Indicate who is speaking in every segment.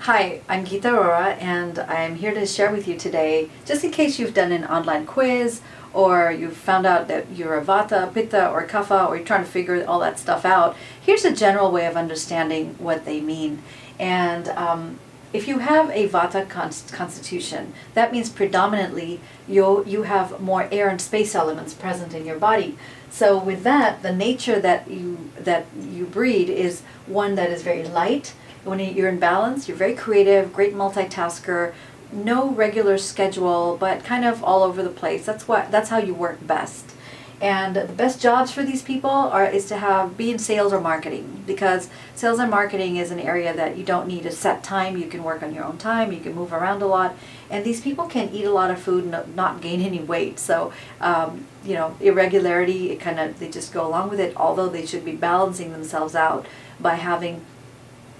Speaker 1: Hi, I'm Geeta Rora, and I'm here to share with you today, just in case you've done an online quiz or you've found out that you're a Vata, Pitta, or Kapha, or you're trying to figure all that stuff out. Here's a general way of understanding what they mean. And if you have a Vata constitution, that means predominantly you have more air and space elements present in your body. So with that, the nature that you breed is one that is very light. When you're in balance, you're very creative, great multitasker, no regular schedule, but kind of all over the place. That's how you work best. And the best jobs for these people is to be in sales or marketing, because sales and marketing is an area that you don't need a set time. You can work on your own time. You can move around a lot, and these people can eat a lot of food and not gain any weight. So irregularity, they just go along with it. Although they should be balancing themselves out by having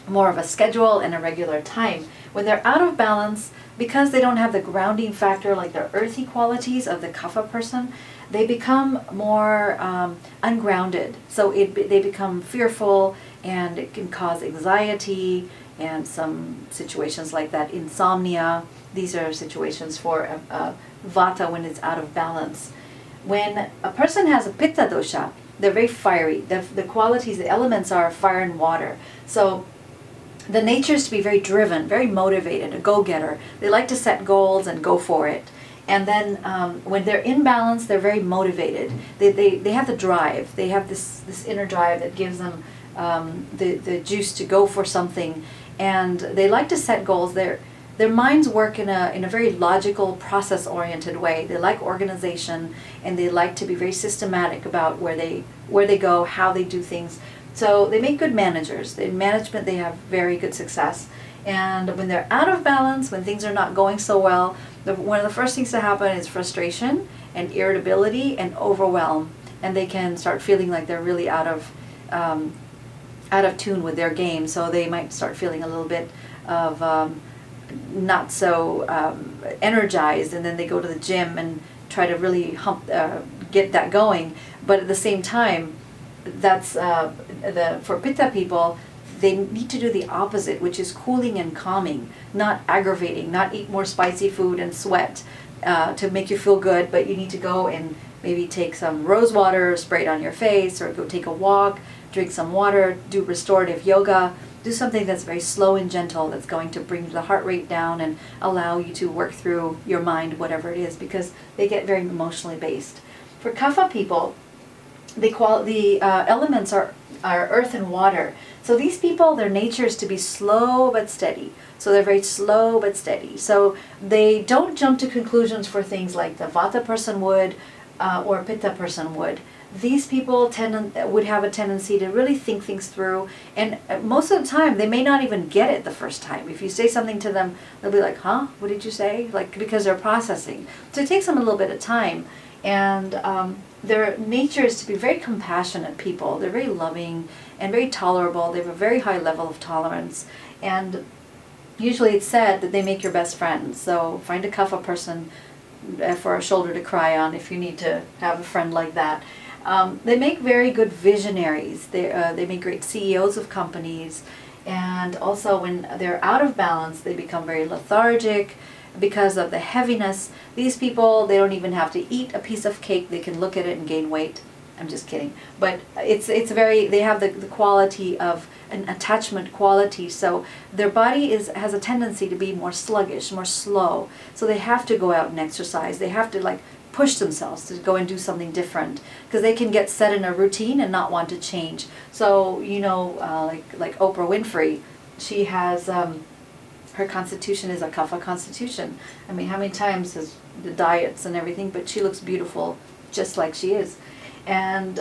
Speaker 1: more of a schedule and a regular time. When they're out of balance, because they don't have the grounding factor like the earthy qualities of the Kapha person, they become more ungrounded. So they become fearful, and it can cause anxiety and some situations like that, insomnia. These are situations for Vata when it's out of balance. When a person has a Pitta dosha, they're very fiery. The qualities, the elements are fire and water. So the nature is to be very driven, very motivated, a go-getter. They like to set goals and go for it. And then when they're in balance, they're very motivated. They have the drive. They have this inner drive that gives them the juice to go for something. And they like to set goals. Their minds work in a very logical, process-oriented way. They like organization, and they like to be very systematic about where they go, how they do things. So they make good managers. In management, they have very good success. And when they're out of balance, when things are not going so well, one of the first things to happen is frustration and irritability and overwhelm. And they can start feeling like they're really out of tune with their game. So they might start feeling a little bit of not so energized, and then they go to the gym and try to really get that going. But at the same time, for Pitta people, they need to do the opposite, which is cooling and calming, not aggravating, not eat more spicy food and sweat to make you feel good, but you need to go and maybe take some rose water, spray it on your face, or go take a walk, drink some water, do restorative yoga, do something that's very slow and gentle, that's going to bring the heart rate down and allow you to work through your mind, whatever it is, because they get very emotionally based. For Kapha people, the elements are earth and water. So these people, their nature is to be slow but steady. So they're very slow but steady. So they don't jump to conclusions for things like the Vata person would or Pitta person would. These people would have a tendency to really think things through, and most of the time they may not even get it the first time. If you say something to them, they'll be like, huh, what did you say? Because they're processing. So it takes them a little bit of time. And their nature is to be very compassionate people. They're very loving and very tolerable. They have a very high level of tolerance. And usually it's said that they make your best friends. So find a Kapha person for a shoulder to cry on if you need to have a friend like that. They make very good visionaries. They make great CEOs of companies. And also when they're out of balance, they become very lethargic. Because of the heaviness, these people, they don't even have to eat a piece of cake. They can look at it and gain weight. I'm just kidding. But they have the quality of an attachment quality. So their body has a tendency to be more sluggish, more slow. So they have to go out and exercise. They have to push themselves to go and do something different, because they can get set in a routine and not want to change. So, like Oprah Winfrey, she has... her constitution is a Kapha constitution. I mean, how many times has the diets and everything, but she looks beautiful just like she is. And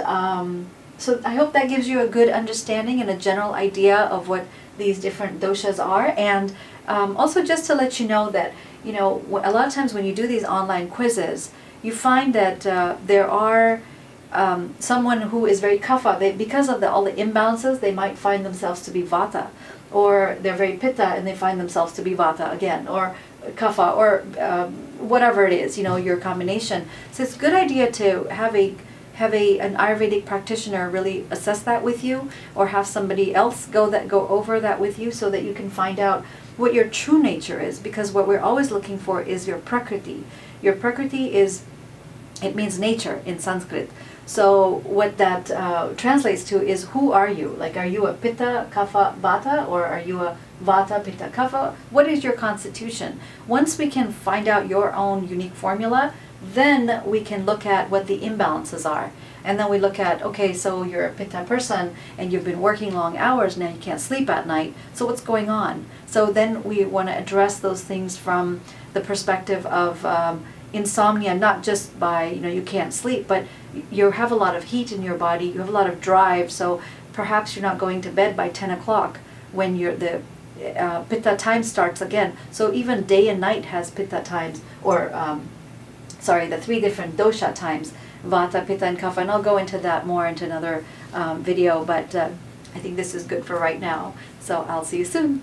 Speaker 1: so I hope that gives you a good understanding and a general idea of what these different doshas are. And also just to let you know that, a lot of times when you do these online quizzes, you find that there are someone who is very Kapha. Because of all the imbalances, they might find themselves to be Vata. Or they're very Pitta and they find themselves to be Vata again, or Kapha, or whatever it is, your combination. So it's a good idea to have have an Ayurvedic practitioner really assess that with you, or have somebody else go over that with you, so that you can find out what your true nature is. Because what we're always looking for is your prakriti. Your prakriti it means nature in Sanskrit. So what that translates to is, who are you? Like, are you a Pitta, Kapha, Vata, or are you a Vata, Pitta, Kapha? What is your constitution? Once we can find out your own unique formula, then we can look at what the imbalances are. And then we look at, okay, so you're a Pitta person and you've been working long hours, now you can't sleep at night, so what's going on? So then we want to address those things from the perspective of insomnia, not just by, you can't sleep, but you have a lot of heat in your body, you have a lot of drive, so perhaps you're not going to bed by 10 o'clock when the Pitta time starts again. So even day and night has Pitta times, or the 3 different dosha times, Vata, Pitta, and Kapha, and I'll go into that more into another video, but I think this is good for right now. So I'll see you soon.